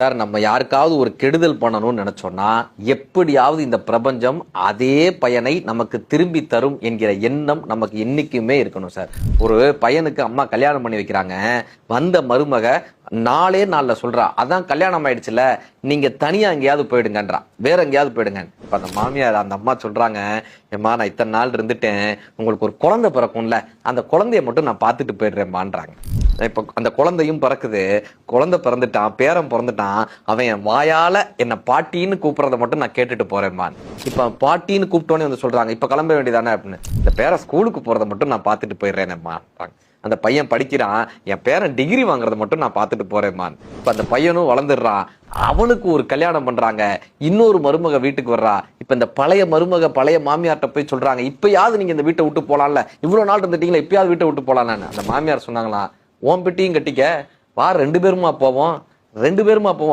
Sir, நம்ம யாருக்காவது ஒரு கெடுதல் பண்ணணும்னு நினைச்சோம்னா எப்படியாவது இந்த பிரபஞ்சம் அதே பயனை நமக்கு திரும்பி தரும் என்கிற எண்ணம் நமக்கு என்னைக்குமே இருக்கணும் சார். ஒரு பையனுக்கு அம்மா கல்யாணம் பண்ணி வைக்கிறாங்க. வந்த மருமக 4 நாள்ல சொல்றா, அதான் கல்யாணம் ஆயிடுச்சுல, நீங்க தனியா எங்கேயாவது போயிடுங்கன்றா, வேற எங்கேயாவது போயிடுங்க. இப்ப அந்த மாமியார் அந்த அம்மா சொல்றாங்க, ஏம்மா நான் இத்தனை நாள் இருந்துட்டேன், உங்களுக்கு ஒரு குழந்தை பிறக்கும்ல, அந்த குழந்தைய மட்டும் நான் பார்த்துட்டு போயிடுறேன்மான்றாங்க. இப்ப அந்த குழந்தையும் பிறக்குது, குழந்தை பிறந்துட்டான், பேரன் பிறந்துட்டான், அவன் என் வாயால என்ன பாட்டின்னு கூப்பிடுறத மட்டும் நான் கேட்டுட்டு போறேன்மான். இப்ப பாட்டின்னு கூப்பிட்டோன்னே வந்து சொல்றாங்க, இப்ப கிளம்ப வேண்டியதானே அப்படின்னு. இந்த பேரன் ஸ்கூலுக்கு போறதை மட்டும் நான் பார்த்துட்டு போயிடுறேன்மான்றாங்க. அந்த பையன் படிக்கிறான், என் பேரன் டிகிரி வாங்குறத மட்டும் நான் பார்த்துட்டு போறேன்மான். இப்ப அந்த பையனும் வளர்ந்துடுறான், அவனுக்கு ஒரு கல்யாணம் பண்றாங்க, இன்னொரு மருமக வீட்டுக்கு வர்றா. இப்ப இந்த பழைய மருமக பழைய மாமியார்ட்ட போய் சொல்றாங்க, இப்பயாவது நீங்க இந்த வீட்டை விட்டு போலாம்ல, இவ்வளவு நாள் இருந்துட்டீங்களா, இப்பயாவது வீட்டை விட்டு போலான்னு. அந்த மாமியார் சொன்னாங்களா, ஓம் பெட்டியும் கட்டிக்க வா, 2 பேருமா போவோம், 2 பேருமா போவோம்.